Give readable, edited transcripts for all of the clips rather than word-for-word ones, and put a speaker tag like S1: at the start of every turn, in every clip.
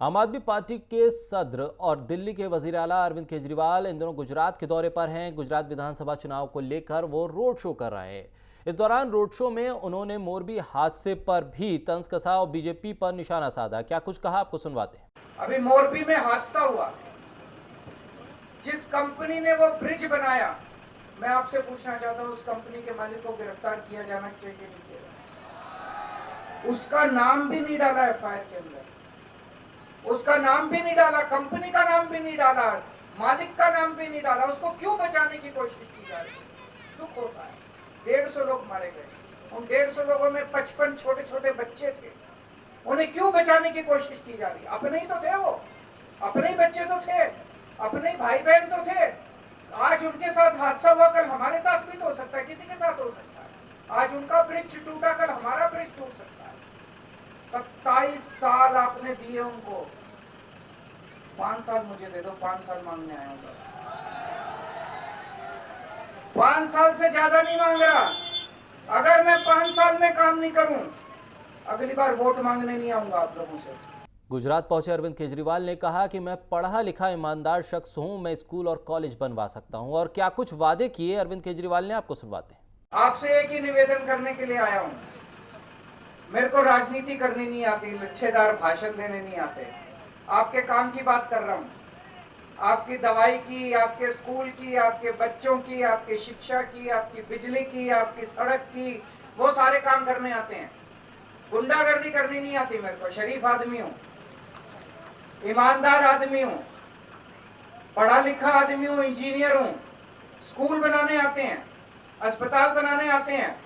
S1: आम आदमी पार्टी के सदर और दिल्ली के वजीर आला अरविंद केजरीवाल इन दिनों गुजरात के दौरे पर हैं। गुजरात विधानसभा चुनाव को लेकर वो रोड शो कर रहे हैं। इस दौरान रोड शो में उन्होंने मोरबी हादसे पर भी तंज कसा और बीजेपी पर निशाना साधा। क्या कुछ कहा, आपको सुनवाते हैं।
S2: अभी मोरबी में हादसा हुआ, जिस कंपनी ने वो ब्रिज बनाया, मैं आपसे पूछना चाहता हूँ उस कंपनी के मालिक को गिरफ्तार किया जाना चाहिए नहीं चाहिए? उसका नाम भी नहीं डाला एफआईआर के अंदर, उसका नाम भी नहीं डाला, कंपनी का नाम भी नहीं डाला, मालिक का नाम भी नहीं डाला। उसको क्यों बचाने की कोशिश की जा रही है? दुख होता है। 150 लोग मारे गए, उन 150 लोगों में 55 छोटे छोटे बच्चे थे। उन्हें क्यों बचाने की कोशिश की जा रही है? अपने ही तो थे, वो अपने ही बच्चे तो थे, अपने ही भाई बहन तो थे। आज उनके साथ हादसा हुआ, कल हमारे साथ भी तो हो सकता है, किसी के साथ हो सकता है। आज उनका ब्रिज टूटा, कल हमारा ब्रिज टूट सकता है। 27 साल आपने दिए उनको, 5 साल मुझे दे दो, 5 साल मांगने आया हूँ। 5 साल से ज्यादा नहीं मांग रहा। अगर मैं 5 साल में काम नहीं करूं, अगली बार वोट मांगने नहीं आऊंगा आप लोगों से।
S1: गुजरात पहुंचे अरविंद केजरीवाल ने कहा कि मैं पढ़ा लिखा ईमानदार शख्स हूं, मैं स्कूल और कॉलेज बनवा सकता हूं। और क्या कुछ वादे किए अरविंद केजरीवाल ने, आपको सुनवाते हैं।
S2: आपसे एक ही निवेदन करने के लिए आया हूं। मेरे को राजनीति करनी नहीं आती, लच्छेदार भाषण देने नहीं आते। आपके काम की बात कर रहा हूं, आपकी दवाई की, आपके स्कूल की, आपके बच्चों की, आपकी शिक्षा की, आपकी बिजली की, आपकी सड़क की, वो सारे काम करने आते हैं। गुंडागर्दी करनी नहीं आती मेरे को। शरीफ आदमी हूं, ईमानदार आदमी हूं, पढ़ा लिखा आदमी हूं, इंजीनियर हूं। स्कूल बनाने आते हैं, अस्पताल बनाने आते हैं।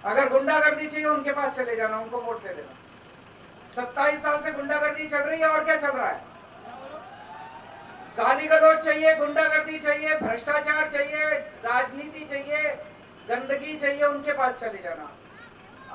S2: अगर गुंडागर्दी चाहिए उनके पास चले जाना, उनको वोट दे देना। 27 साल से गुंडागर्दी चल रही है, और क्या चल रहा है? गाली गलौज चाहिए, गुंडागर्दी चाहिए, भ्रष्टाचार चाहिए, राजनीति चाहिए, गंदगी चाहिए, उनके पास चले जाना।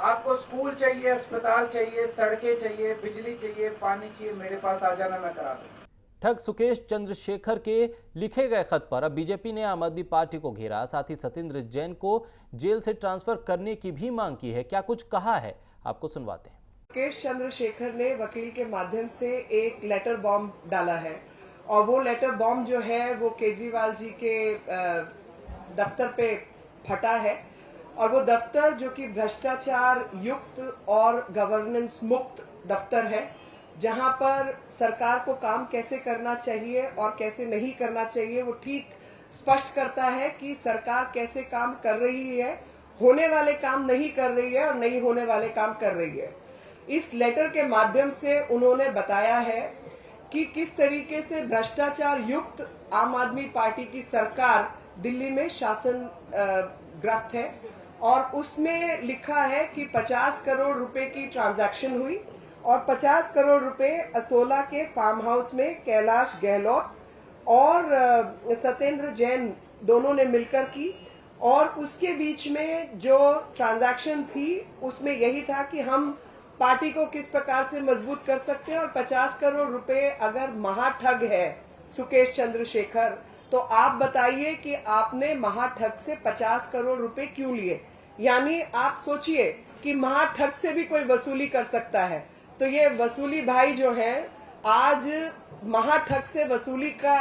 S2: आपको स्कूल चाहिए, अस्पताल चाहिए, सड़कें चाहिए, बिजली चाहिए, पानी चाहिए, मेरे पास आ जाना, मैं करा दूं।
S1: ठग सुकेश चंद्रशेखर के लिखे गए खत पर अब बीजेपी ने आम आदमी पार्टी को घेरा। साथ ही सत्येंद्र जैन को जेल से ट्रांसफर करने की भी मांग की है। क्या कुछ कहा है, आपको सुनवाते हैं।
S3: सुकेश चंद्रशेखर ने वकील के माध्यम से एक लेटर बॉम्ब डाला है, और वो लेटर बॉम्ब जो है वो केजरीवाल जी के दफ्तर पे फटा है। और वो दफ्तर जो कि भ्रष्टाचार युक्त और गवर्नेंस मुक्त दफ्तर है, जहां पर सरकार को काम कैसे करना चाहिए और कैसे नहीं करना चाहिए वो ठीक स्पष्ट करता है कि सरकार कैसे काम कर रही है, होने वाले काम नहीं कर रही है और नहीं होने वाले काम कर रही है। इस लेटर के माध्यम से उन्होंने बताया है कि किस तरीके से भ्रष्टाचार युक्त आम आदमी पार्टी की सरकार दिल्ली में शासन ग्रस्त है। और उसमें लिखा है कि 50 करोड़ रुपए की ट्रांजैक्शन हुई और 50 करोड़ रुपए असोला के फार्म हाउस में कैलाश गहलोत और सत्येंद्र जैन दोनों ने मिलकर की। और उसके बीच में जो ट्रांजैक्शन थी उसमें यही था कि हम पार्टी को किस प्रकार से मजबूत कर सकते हैं। और 50 करोड़ रुपए अगर महाठग है सुकेश चंद्रशेखर, तो आप बताइए कि आपने महाठग से 50 करोड़ रुपए क्यों लिए? यानी आप सोचिए कि महाठग से भी कोई वसूली कर सकता है, तो ये वसूली भाई जो है आज महाठग से वसूली का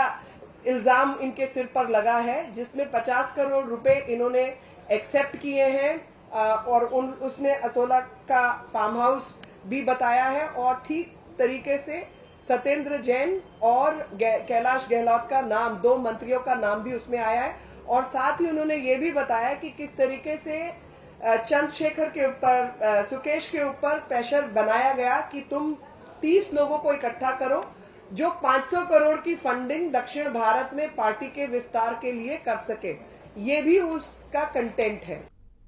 S3: इल्जाम इनके सिर पर लगा है, जिसमें 50 करोड़ रुपए इन्होंने एक्सेप्ट किए हैं। और उसमें असोला का फार्म हाउस भी बताया है, और ठीक तरीके से सत्येंद्र जैन और कैलाश गहलोत का नाम, 2 मंत्रियों का नाम भी उसमें आया है। और साथ ही उन्होंने ये भी बताया कि किस तरीके से चंद्रशेखर के ऊपर, सुकेश के ऊपर प्रेशर बनाया गया कि तुम 30 लोगों को इकट्ठा करो जो 500 करोड़ की फंडिंग दक्षिण भारत में पार्टी के विस्तार के लिए कर सके। ये भी उसका कंटेंट है।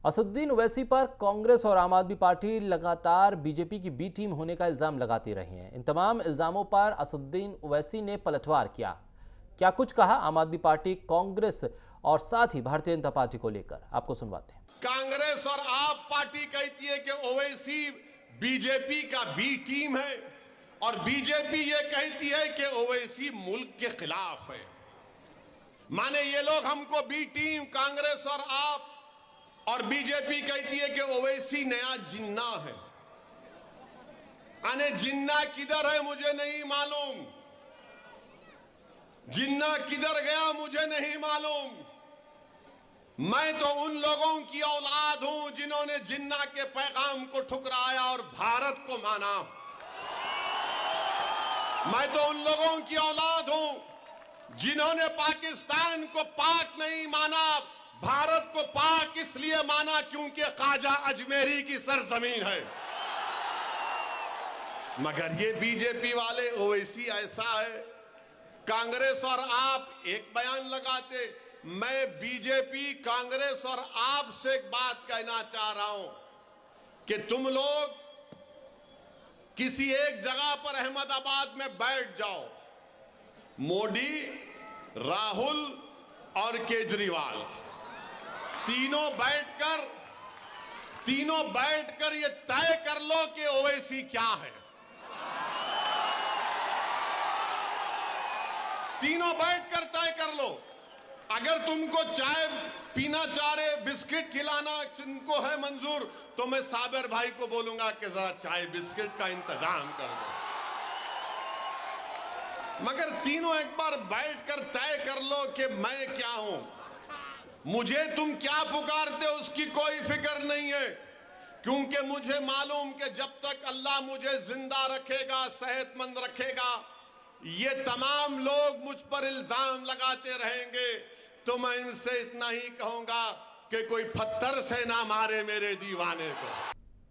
S1: असदुद्दीन ओवैसी पर कांग्रेस और आम आदमी पार्टी लगातार बीजेपी की बी टीम होने का इल्जाम लगाती रही हैं। इन तमाम इल्जामों पर असदुद्दीन ओवैसी ने पलटवार किया। क्या कुछ कहा आम आदमी पार्टी, कांग्रेस और साथ ही भारतीय जनता पार्टी को लेकर, आपको सुनवाते हैं।
S4: कांग्रेस और आप पार्टी कहती है कि ओवैसी बीजेपी का बी टीम है, और बीजेपी ये कहती है कि ओवैसी मुल्क के खिलाफ है। माने ये लोग हमको बी टीम, कांग्रेस और आप और बीजेपी कहती है कि ओवैसी नया जिन्ना है। अने जिन्ना किधर है मुझे नहीं मालूम, जिन्ना किधर गया मुझे नहीं मालूम। मैं तो उन लोगों की औलाद हूं जिन्होंने जिन्ना के पैगाम को ठुकराया और भारत को माना। मैं तो उन लोगों की औलाद हूं जिन्होंने पाकिस्तान को पाक नहीं माना, भारत को पाक इसलिए माना क्योंकि ख्वाजा अजमेरी की सरजमीन है। मगर ये बीजेपी वाले ओवैसी ऐसा है, कांग्रेस और आप एक बयान लगाते। मैं बीजेपी, कांग्रेस और आप से एक बात कहना चाह रहा हूं कि तुम लोग किसी एक जगह पर अहमदाबाद में बैठ जाओ, मोदी, राहुल और केजरीवाल तीनों बैठकर ये तय कर लो कि ओवैसी क्या है। तीनों बैठकर तय कर लो। अगर तुमको चाय पीना चाह रहे, बिस्किट खिलाना तुमको है मंजूर, तो मैं साबिर भाई को बोलूंगा कि जरा चाय बिस्किट का इंतजाम कर दो। मगर तीनों एक बार बैठकर तय कर लो कि मैं क्या हूं। मुझे तुम क्या पुकारते हो उसकी कोई फिक्र नहीं है, क्योंकि मुझे मालूम कि जब तक अल्लाह मुझे जिंदा रखेगा, सेहतमंद रखेगा, ये तमाम लोग मुझ पर इल्जाम लगाते रहेंगे। तो मैं इनसे इतना ही कहूंगा कि कोई पत्थर से ना मारे मेरे दीवाने को।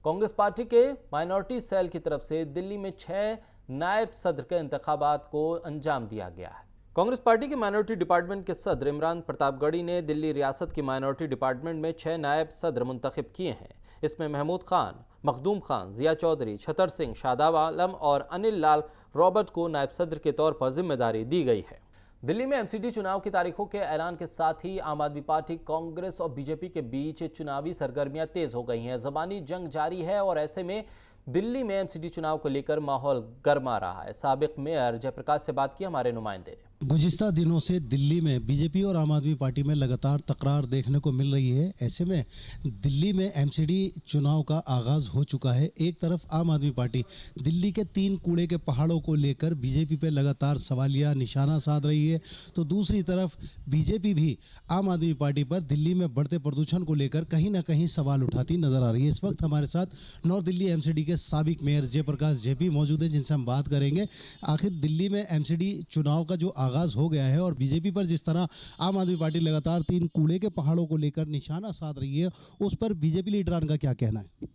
S1: कांग्रेस पार्टी के माइनॉरिटी सेल की तरफ से दिल्ली में 6 नायब सदर के इंतखाबात को अंजाम दिया गया है। कांग्रेस पार्टी के माइनॉरिटी डिपार्टमेंट के सदर इमरान प्रतापगढ़ी ने दिल्ली रियासत की माइनॉरिटी डिपार्टमेंट में 6 नायब सदर मुंतखब किए हैं। इसमें महमूद खान, मखदूम खान, जिया चौधरी, छतर सिंह, शादाब आलम और अनिल लाल रॉबर्ट को नायब सदर के तौर पर जिम्मेदारी दी गई है। दिल्ली में एमसीडी चुनाव की तारीखों के ऐलान के साथ ही आम आदमी पार्टी, कांग्रेस और बीजेपी के बीच चुनावी सरगर्मियां तेज हो गई हैं। ज़बानी जंग जारी है और ऐसे में दिल्ली में एमसीडी चुनाव को लेकर माहौल गर्मा रहा है। साबिक मेयर जयप्रकाश से बात की हमारे नुमाइंदे ने।
S5: गुज़िस्ता दिनों से दिल्ली में बीजेपी और आम आदमी पार्टी में लगातार तकरार देखने को मिल रही है। ऐसे में दिल्ली में एमसीडी चुनाव का आगाज़ हो चुका है। एक तरफ आम आदमी पार्टी दिल्ली के 3 कूड़े के पहाड़ों को लेकर बीजेपी पे लगातार सवालिया निशाना साध रही है, तो दूसरी तरफ बीजेपी भी आम आदमी पार्टी पर दिल्ली में बढ़ते प्रदूषण को लेकर कहीं ना कहीं सवाल उठाती नजर आ रही है। इस वक्त हमारे साथ नॉर्थ दिल्ली एमसीडी के साबिक मेयर जयप्रकाश जेपी मौजूद है, जिनसे हम बात करेंगे आखिर दिल्ली में एमसीडी चुनाव का जो आगाज हो गया है और बीजेपी पर जिस तरह आम आदमी पार्टी लगातार 3 कूड़े के पहाड़ों को लेकर निशाना साध रही है, उस पर बीजेपी लीडरान का क्या कहना है?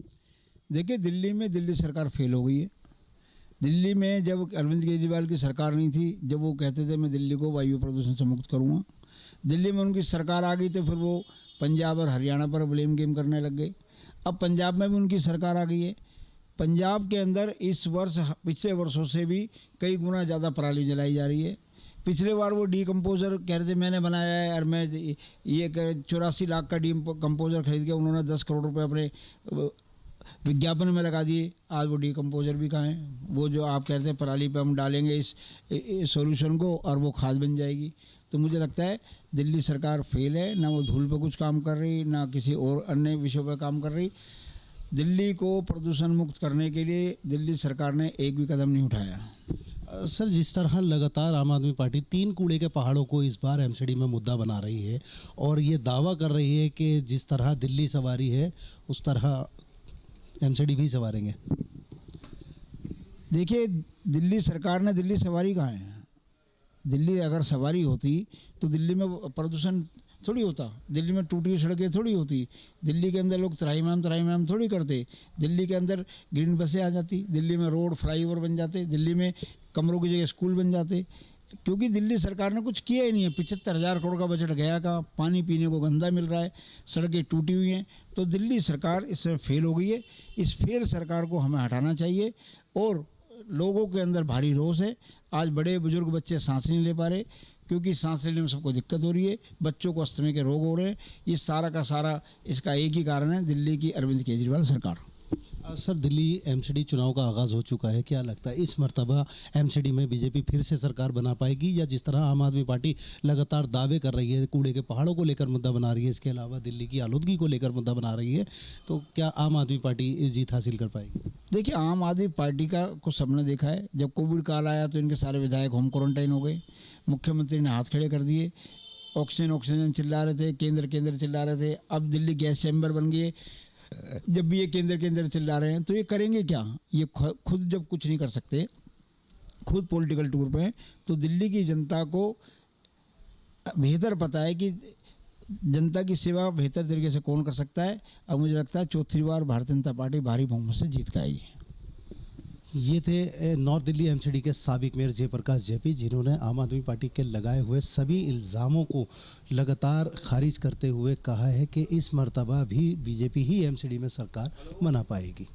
S6: देखिए, दिल्ली में दिल्ली सरकार फेल हो गई है। दिल्ली में जब अरविंद केजरीवाल की सरकार नहीं थी, जब वो कहते थे मैं दिल्ली को वायु प्रदूषण से मुक्त करूँगा, दिल्ली में उनकी सरकार आ गई तो फिर वो पंजाब और हरियाणा पर ब्लेम गेम करने लग गए। अब पंजाब में भी उनकी सरकार आ गई है। पंजाब के अंदर इस वर्ष पिछले वर्षों से भी कई गुना ज़्यादा पराली जलाई जा रही है। पिछले बार वो डीकम्पोजर कह रहे थे मैंने बनाया है और मैं ये 84 लाख का डीकम्पोजर खरीद के उन्होंने 10 करोड़ रुपए अपने विज्ञापन में लगा दिए। आज वो डीकम्पोजर भी कहाँ है? वो जो आप कहते हैं पराली पे हम डालेंगे इस सॉल्यूशन को और वो खाद बन जाएगी। तो मुझे लगता है दिल्ली सरकार फेल है, ना वो धूल पे कुछ काम कर रही, ना किसी और अन्य विषयों पर काम कर रही। दिल्ली को प्रदूषण मुक्त करने के लिए दिल्ली सरकार ने एक भी कदम नहीं उठाया।
S5: सर, जिस तरह लगातार आम आदमी पार्टी 3 कूड़े के पहाड़ों को इस बार एमसीडी में मुद्दा बना रही है और ये दावा कर रही है कि जिस तरह दिल्ली सवारी है उस तरह एमसीडी भी सवारेंगे।
S6: देखिए, दिल्ली सरकार ने दिल्ली सवारी कहाँ है? दिल्ली अगर सवारी होती तो दिल्ली में प्रदूषण थोड़ी होता, दिल्ली में टूटी सड़कें थोड़ी होती, दिल्ली के अंदर लोग त्राहिमाम थोड़ी करते, दिल्ली के अंदर ग्रीन बसें आ जाती, दिल्ली में रोड फ्लाईओवर बन जाते, दिल्ली में कमरों की जगह स्कूल बन जाते। क्योंकि दिल्ली सरकार ने कुछ किया ही नहीं है। 75,000 करोड़ का बजट गया कहाँ? पानी पीने को गंदा मिल रहा है, सड़कें टूटी हुई हैं। तो दिल्ली सरकार इसमें फेल हो गई है। इस फेल सरकार को हमें हटाना चाहिए और लोगों के अंदर भारी रोष है। आज बड़े बुजुर्ग बच्चे सांस नहीं ले पा रहे क्योंकि सांस लेने में सबको दिक्कत हो रही है, बच्चों को अस्थमा के रोग हो रहे हैं। ये सारा का सारा इसका एक ही कारण है, दिल्ली की अरविंद केजरीवाल सरकार।
S5: सर, दिल्ली एमसीडी चुनाव का आगाज़ हो चुका है, क्या लगता है इस मर्तबा एमसीडी में बीजेपी फिर से सरकार बना पाएगी, या जिस तरह आम आदमी पार्टी लगातार दावे कर रही है, कूड़े के पहाड़ों को लेकर मुद्दा बना रही है, इसके अलावा दिल्ली की आलूदगी को लेकर मुद्दा बना रही है, तो क्या आम आदमी पार्टी जीत हासिल कर पाएगी?
S6: देखिए, आम आदमी पार्टी का को सबने देखा है। जब कोविड काल आया तो इनके सारे विधायक होम क्वारंटाइन हो गए, मुख्यमंत्री ने हाथ खड़े कर दिए, ऑक्सीजन चिल्ला रहे थे, केंद्र चिल्ला रहे थे। अब दिल्ली गैस चैम्बर बन गए, जब भी ये केंद्र चिल्ला रहे हैं तो ये करेंगे क्या? ये खुद जब कुछ नहीं कर सकते, खुद पॉलिटिकल टूर पे हैं, तो दिल्ली की जनता को बेहतर पता है कि जनता की सेवा बेहतर तरीके से कौन कर सकता है। अब मुझे लगता है चौथी बार भारतीय जनता पार्टी भारी बहुमत से जीत के आएगी।
S5: ये थे नॉर्थ दिल्ली एमसीडी के साबिक मेयर जयप्रकाश जेपी, जिन्होंने आम आदमी पार्टी के लगाए हुए सभी इल्ज़ामों को लगातार खारिज करते हुए कहा है कि इस मर्तबा भी बीजेपी ही एमसीडी में सरकार बना पाएगी।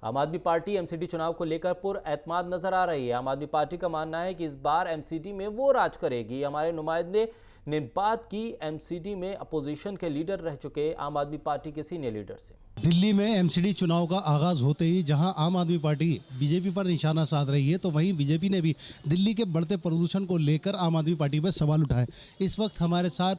S1: आम आदमी पार्टी एमसीडी चुनाव को लेकर पुरएतमाद नजर आ रही है। आम आदमी पार्टी का मानना है कि इस बार एमसीडी में वो राज करेगी। हमारे नुमाइंदे ने बात की एमसीडी में अपोजिशन के लीडर रह चुके आम आदमी पार्टी के सीनियर लीडर से।
S5: दिल्ली में एमसीडी चुनाव का आगाज होते ही जहां आम आदमी पार्टी बीजेपी पर निशाना साध रही है, तो वहीं बीजेपी ने भी दिल्ली के बढ़ते प्रदूषण को लेकर आम आदमी पार्टी पर सवाल उठाए। इस वक्त हमारे साथ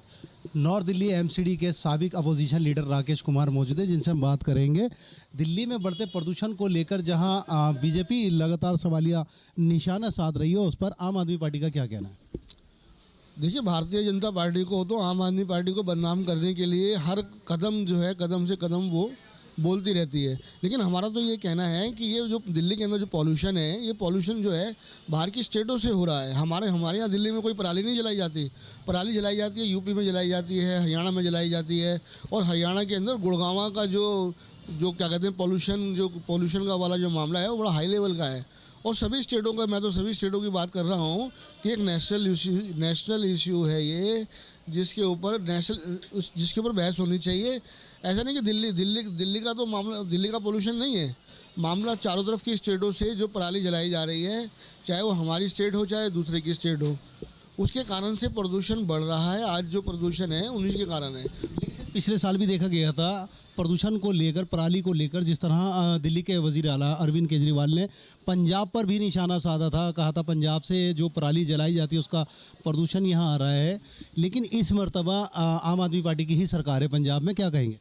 S5: नॉर्थ दिल्ली एमसीडी के साबिक अपोजिशन लीडर राकेश कुमार मौजूद है, जिनसे हम बात करेंगे। दिल्ली में बढ़ते प्रदूषण को लेकर जहां बीजेपी लगातार सवालिया निशाना साध रही है, उस पर आम आदमी पार्टी का क्या कहना है?
S7: देखिए, भारतीय जनता पार्टी को तो आम आदमी पार्टी को बदनाम करने के लिए हर कदम जो है, कदम से कदम वो बोलती रहती है। लेकिन हमारा तो ये कहना है कि ये जो दिल्ली के अंदर जो पॉल्यूशन है, ये पॉल्यूशन जो है बाहर की स्टेटों से हो रहा है। हमारे यहाँ दिल्ली में कोई पराली नहीं जलाई जाती। पराली जलाई जाती है यूपी में जलाई जाती है, हरियाणा में जलाई जाती है। और हरियाणा के अंदर गुड़गांव का जो क्या कहते हैं पॉल्यूशन का वाला जो मामला है, वो बड़ा हाई लेवल का है। और सभी स्टेटों का, मैं तो सभी स्टेटों की बात कर रहा हूँ कि एक नेशनल इशू है ये, जिसके ऊपर बहस होनी चाहिए। ऐसा नहीं कि दिल्ली का तो मामला, दिल्ली का पोल्यूशन नहीं है, मामला चारों तरफ की स्टेटों से जो पराली जलाई जा रही है, चाहे वो हमारी स्टेट हो चाहे दूसरे की स्टेट हो, उसके कारण से प्रदूषण बढ़ रहा है। आज जो प्रदूषण है उन्हीं के कारण है।
S5: पिछले साल भी देखा गया था प्रदूषण को लेकर, पराली को लेकर, जिस तरह दिल्ली के वजीर आला अरविंद केजरीवाल ने पंजाब पर भी निशाना साधा था, कहा था पंजाब से जो पराली जलाई जाती है उसका प्रदूषण यहाँ आ रहा है। लेकिन इस मर्तबा आम आदमी पार्टी की ही सरकार है पंजाब में, क्या कहेंगे?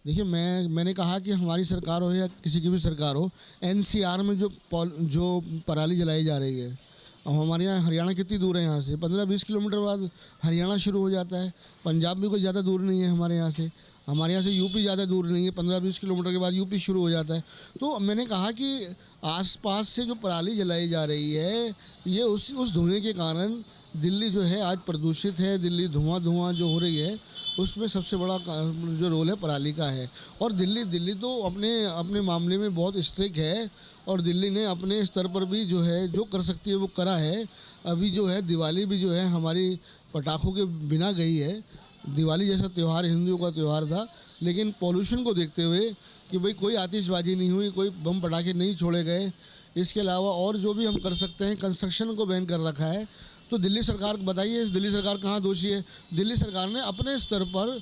S7: देखिए, मैंने कहा कि हमारी सरकार हो या किसी की भी सरकार हो, एनसीआर में जो पराली जलाई जा रही है, अब हमारे यहाँ हरियाणा कितनी दूर है, यहाँ से 15-20 किलोमीटर बाद हरियाणा शुरू हो जाता है। पंजाब भी कोई ज़्यादा दूर नहीं है हमारे यहाँ से। हमारे यहाँ से यूपी ज़्यादा दूर नहीं है, 15-20 किलोमीटर के बाद यूपी शुरू हो जाता है। तो मैंने कहा कि आसपास से जो पराली जलाई जा रही है, ये उस धुएँ के कारण दिल्ली जो है आज प्रदूषित है। दिल्ली धुआं जो हो रही है, उसमें सबसे बड़ा जो रोल है पराली का है। और दिल्ली तो अपने मामले में बहुत स्ट्रिक्ट है, और दिल्ली ने अपने स्तर पर भी जो है जो कर सकती है वो करा है। अभी जो है दिवाली भी जो है हमारी पटाखों के बिना गई है। दिवाली जैसा त्यौहार हिंदुओं का त्यौहार था, लेकिन पॉल्यूशन को देखते हुए कि भाई कोई आतिशबाजी नहीं हुई, कोई बम पटाखे नहीं छोड़े गए। इसके अलावा और जो भी हम कर सकते हैं, कंस्ट्रक्शन को बैन कर रखा है। तो दिल्ली सरकार, बताइए दिल्ली सरकार कहाँ दोषी है? दिल्ली सरकार ने अपने स्तर पर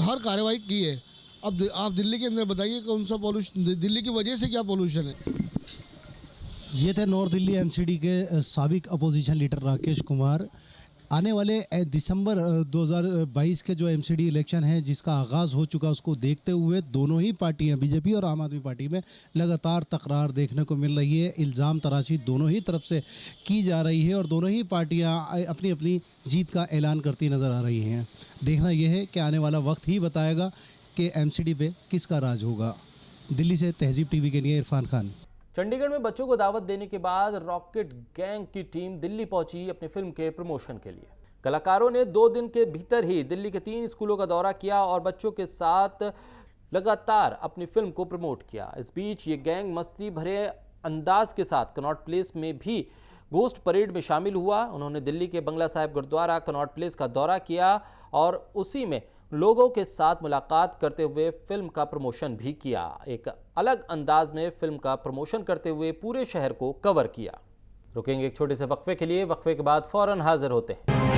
S7: हर कार्रवाई की है। अब आप दिल्ली के अंदर बताइए कौन सा पॉल्यूशन, दिल्ली की वजह से क्या पॉल्यूशन है?
S5: ये थे नॉर्थ दिल्ली एमसीडी के साबिक अपोजिशन लीडर राकेश कुमार। आने वाले दिसंबर 2022 के जो एमसीडी इलेक्शन है, जिसका आगाज़ हो चुका, उसको देखते हुए दोनों ही पार्टियां, बीजेपी और आम आदमी पार्टी में लगातार तकरार देखने को मिल रही है। इल्ज़ाम तराशी दोनों ही तरफ से की जा रही है और दोनों ही पार्टियां अपनी अपनी जीत का ऐलान करती नज़र आ रही हैं। देखना यह है कि आने वाला वक्त ही बताएगा कि एमसीडी पे किसका राज होगा। दिल्ली से तहजीब टीवी के लिए इरफान खान।
S1: चंडीगढ़ में बच्चों को दावत देने के बाद रॉकेट गैंग की टीम दिल्ली पहुंची अपनी फिल्म के प्रमोशन के लिए। कलाकारों ने 2 दिन के भीतर ही दिल्ली के 3 स्कूलों का दौरा किया और बच्चों के साथ लगातार अपनी फिल्म को प्रमोट किया। इस बीच ये गैंग मस्ती भरे अंदाज के साथ कनॉट प्लेस में भी गोश्त परेड में शामिल हुआ। उन्होंने दिल्ली के बंगला साहिब गुरुद्वारा कनॉट प्लेस का दौरा किया और उसी में लोगों के साथ मुलाकात करते हुए फिल्म का प्रमोशन भी किया। एक अलग अंदाज में फिल्म का प्रमोशन करते हुए पूरे शहर को कवर किया। रुकेंगे एक छोटे से वक्फे के लिए, वक्फे के बाद फौरन हाजिर होते हैं।